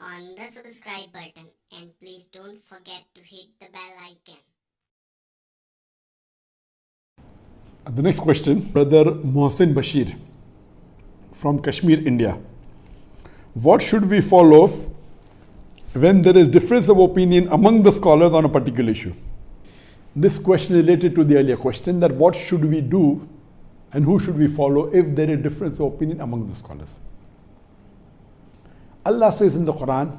on the subscribe button and please don't forget to hit the bell icon. The next question, Brother Mohsin Bashir from Kashmir, India. What should we follow when there is difference of opinion among the scholars on a particular issue? This question is related to the earlier question, that what should we do and who should we follow if there is difference of opinion among the scholars. Allah says in the Quran,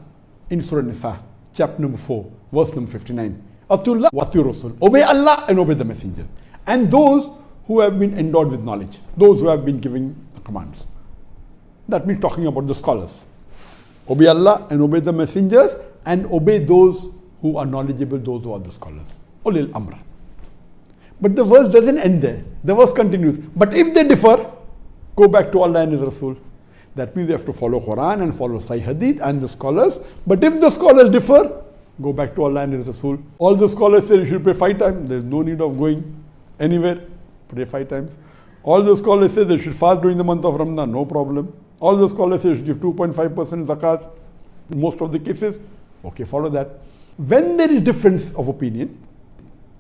in Surah Nisa, chapter number 4, verse number 59, Atullah wa atiu Rasul. Obey Allah and obey the Messenger. And those who have been endowed with knowledge, those who have been giving the commands. That means talking about the scholars. Obey Allah and obey the messengers and obey those who are knowledgeable, those who are the scholars. Ulil Amr. But the verse doesn't end there. The verse continues. But if they differ, go back to Allah and His Rasul. That means you have to follow Quran and follow Sahih Hadith and the scholars. But if the scholars differ, go back to Allah and His Rasul. All the scholars say you should pray 5 times. There is no need of going anywhere. Pray 5 times. All the scholars say they should fast during the month of Ramadan. No problem. All the scholars say you should give 2.5% zakat. In most of the cases, okay, follow that. When there is difference of opinion,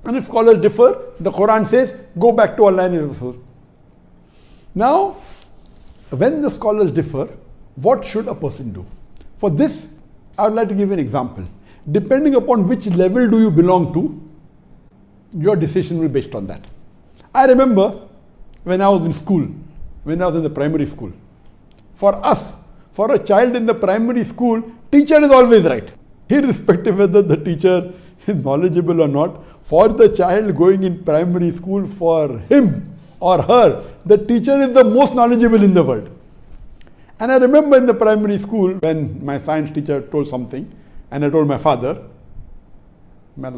and if scholars differ, the Quran says, go back to Allah and His Rasul. Now, when the scholars differ, what should a person do? For this, I would like to give an example. Depending upon which level do you belong to, your decision will be based on that. I remember when I was in school, when I was in the primary school. For us, for a child in the primary school, teacher is always right. Irrespective whether the teacher is knowledgeable or not, for the child going in primary school, for him or her, the teacher is the most knowledgeable in the world. And I remember in the primary school when my science teacher told something and I told my father, my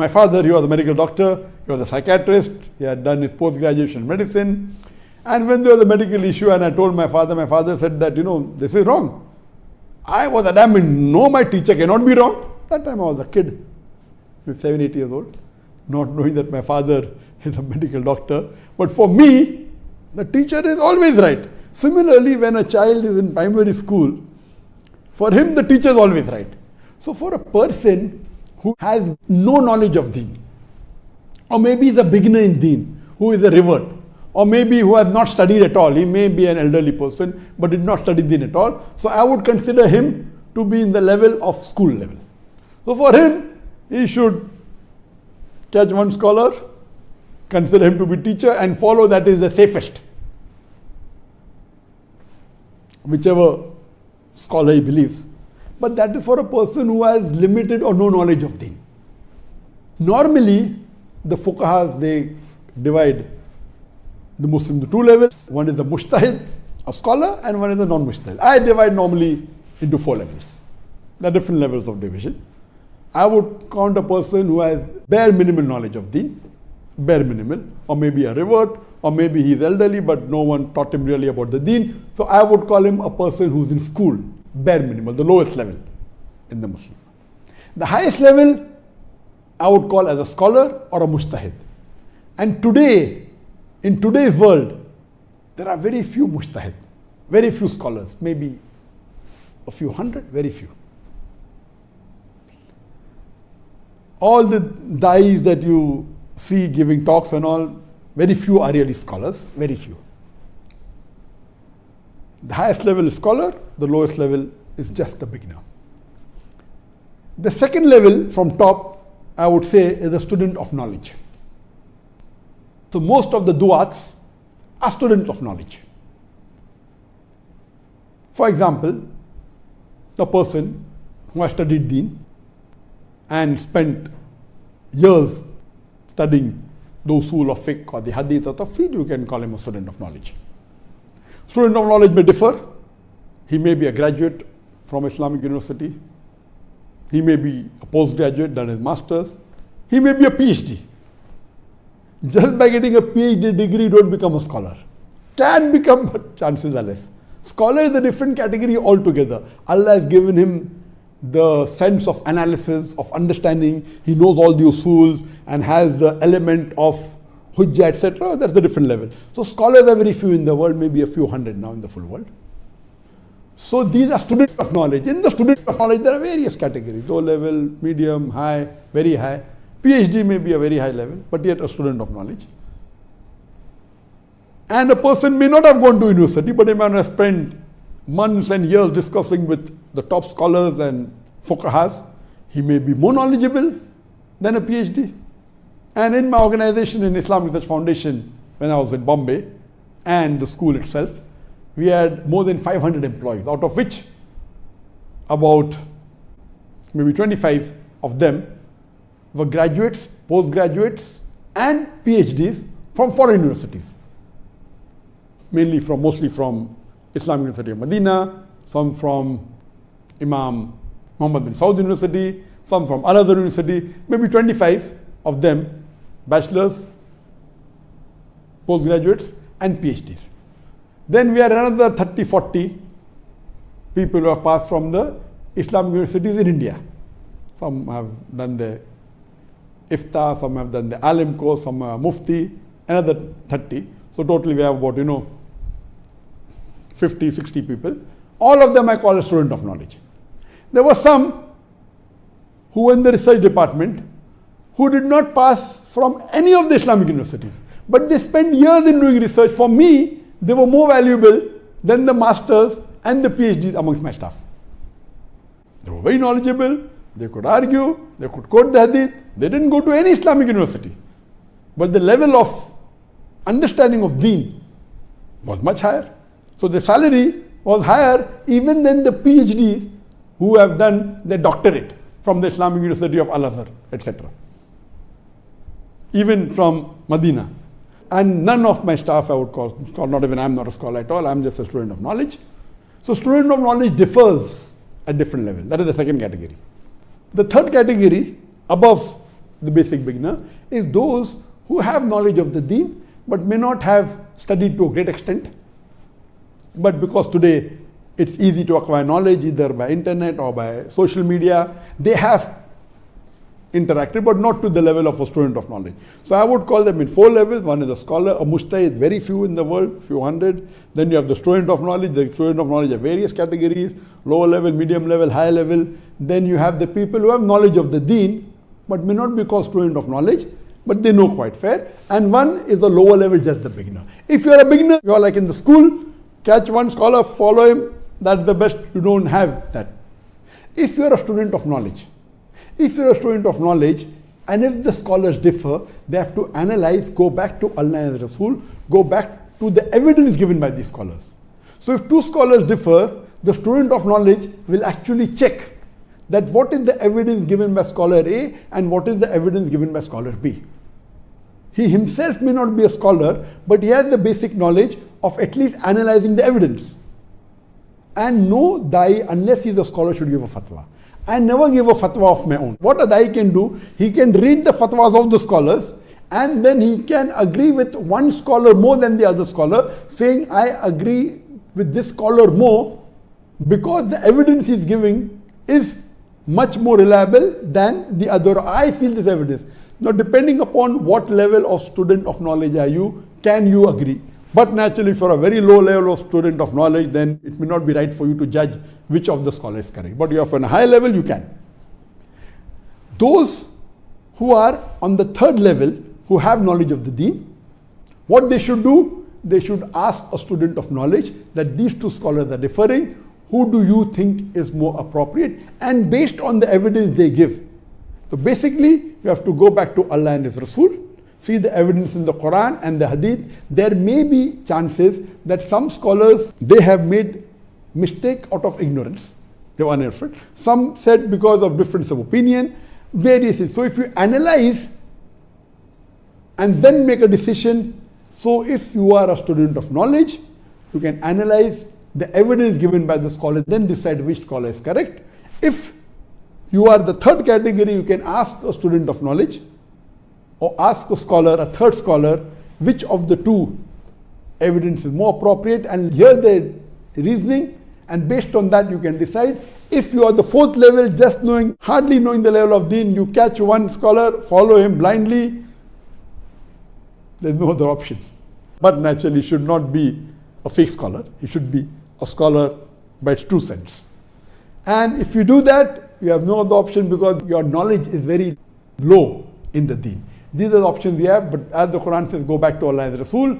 father, he was a medical doctor, he was a psychiatrist, he had done his post-graduation in medicine. And when there was a medical issue and I told my father said that, this is wrong. I was adamant, no, my teacher cannot be wrong. That time I was a kid, 7, 8 years old, not knowing that my father is a medical doctor. But for me, the teacher is always right. Similarly, when a child is in primary school, for him the teacher is always right. So for a person who has no knowledge of deen, or maybe is a beginner in deen, who is a revert, or maybe who has not studied at all, he may be an elderly person, but did not study deen at all. So I would consider him to be in the level of school level. So for him, he should catch one scholar, consider him to be teacher and follow that is the safest. Whichever scholar he believes. But that is for a person who has limited or no knowledge of deen. Normally, the fuqahas, they divide the Muslim into 2 levels. One is the mujtahid, a scholar, and one is the non-mujtahid. I divide normally into 4 levels. There are different levels of division. I would count a person who has bare minimal knowledge of deen, bare minimal, or maybe a revert, or maybe he is elderly but no one taught him really about the deen. So I would call him a person who is in school, bare minimal, the lowest level in the Muslim. The highest level I would call as a scholar or a mujtahid. And today, in today's world, there are very few mujtahid, very few scholars, maybe a few hundred, very few. All the dais that you see giving talks and all, very few are really scholars, very few. The highest level is scholar, the lowest level is just the beginner. The second level from top, I would say, is a student of knowledge. So most of the du'ats are students of knowledge. For example, the person who has studied deen and spent years studying the usul of fiqh or the hadith or tafsir, you can call him a student of knowledge. Student of knowledge may differ. He may be a graduate from Islamic University. He may be a postgraduate, done his master's. He may be a PhD. Just by getting a PhD degree, you don't become a scholar. Can become, but chances are less. Scholar is a different category altogether. Allah has given him the sense of analysis, of understanding. He knows all the usuls and has the element of hujjah, etc. That's a different level. So scholars are very few in the world, maybe a few hundred now in the full world. So these are students of knowledge. In the students of knowledge, there are various categories: low level, medium, high, very high. PhD may be a very high level, but yet a student of knowledge. And a person may not have gone to university, but a man has spent months and years discussing with the top scholars and fuqahas. He may be more knowledgeable than a PhD. And in my organization, in Islamic Research Foundation, when I was in Bombay, and the school itself, we had more than 500 employees, out of which about maybe 25 of them were graduates, postgraduates, and PhDs from foreign universities. Mostly from Islamic University of Medina, some from Imam Muhammad bin Saud University, some from another university, maybe 25 of them bachelors, postgraduates, and PhDs. Then we had another 30, 40 people who have passed from the Islamic universities in India. Some have done the IFTA, some have done the Alim course, some are Mufti, another 30. So totally we have about, 50, 60 people. All of them I call a student of knowledge. There were some who were in the research department who did not pass from any of the Islamic universities, but they spent years in doing research. For me, they were more valuable than the masters and the PhDs amongst my staff. They were very knowledgeable, they could argue, they could quote the hadith. They didn't go to any Islamic university, but the level of understanding of deen was much higher. So the salary was higher even than the PhDs who have done their doctorate from the Islamic University of Al-Azhar, etc. Even from Medina. And none of my staff I would call, not even I'm not a scholar at all, I'm just a student of knowledge. So student of knowledge differs at different levels. That is the second category. The third category, above the basic beginner, is those who have knowledge of the deen, but may not have studied to a great extent. But because today it's easy to acquire knowledge either by internet or by social media, they have interacted, but not to the level of a student of knowledge. So I would call them in 4 levels. One is a scholar, a mujtahid, very few in the world, few hundred. Then you have the student of knowledge. The student of knowledge have various categories: lower level, medium level, high level. Then you have the people who have knowledge of the deen, but may not be called student of knowledge, but they know quite fair. And one is a lower level, just the beginner. If you are a beginner, you are like in the school, catch one scholar, follow him, that's the best. You don't have that. If you are a student of knowledge, and if the scholars differ, they have to analyze, go back to Allah and Rasul, go back to the evidence given by these scholars. So if 2 scholars differ, the student of knowledge will actually check that what is the evidence given by scholar A and what is the evidence given by scholar B. He himself may not be a scholar, but he has the basic knowledge of at least analyzing the evidence. And no da'i, unless he is a scholar, should give a fatwa. I never give a fatwa of my own. What a da'i can do, he can read the fatwas of the scholars, and then he can agree with one scholar more than the other scholar, saying, I agree with this scholar more because the evidence he's giving is much more reliable than the other. I feel this evidence. Now, depending upon what level of student of knowledge are you, can you agree? But naturally, for a very low level of student of knowledge, then it may not be right for you to judge which of the scholars is correct. But you are on a high level, you can. Those who are on the third level, who have knowledge of the deen, what they should do, they should ask a student of knowledge that these 2 scholars are differing. Who do you think is more appropriate? And based on the evidence they give. So basically, you have to go back to Allah and His Rasul, see the evidence in the Quran and the Hadith. There may be chances that some scholars, they have made mistake out of ignorance. They were uninformed. Some said because of difference of opinion, various things. So if you analyze and then make a decision, so if you are a student of knowledge, you can analyze the evidence given by the scholar, then decide which scholar is correct. If you are the third category, you can ask a student of knowledge or ask a scholar, a third scholar, which of the 2 evidence is more appropriate, and hear the reasoning, and based on that you can decide. If you are the 4th level, just hardly knowing the level of deen, you catch one scholar, follow him blindly, there is no other option. But naturally, he should not be a fake scholar. He should be a scholar by its true sense. And if you do that, you have no other option because your knowledge is very low in the deen. These are the options we have, but as the Quran says, go back to Allah and the Rasul.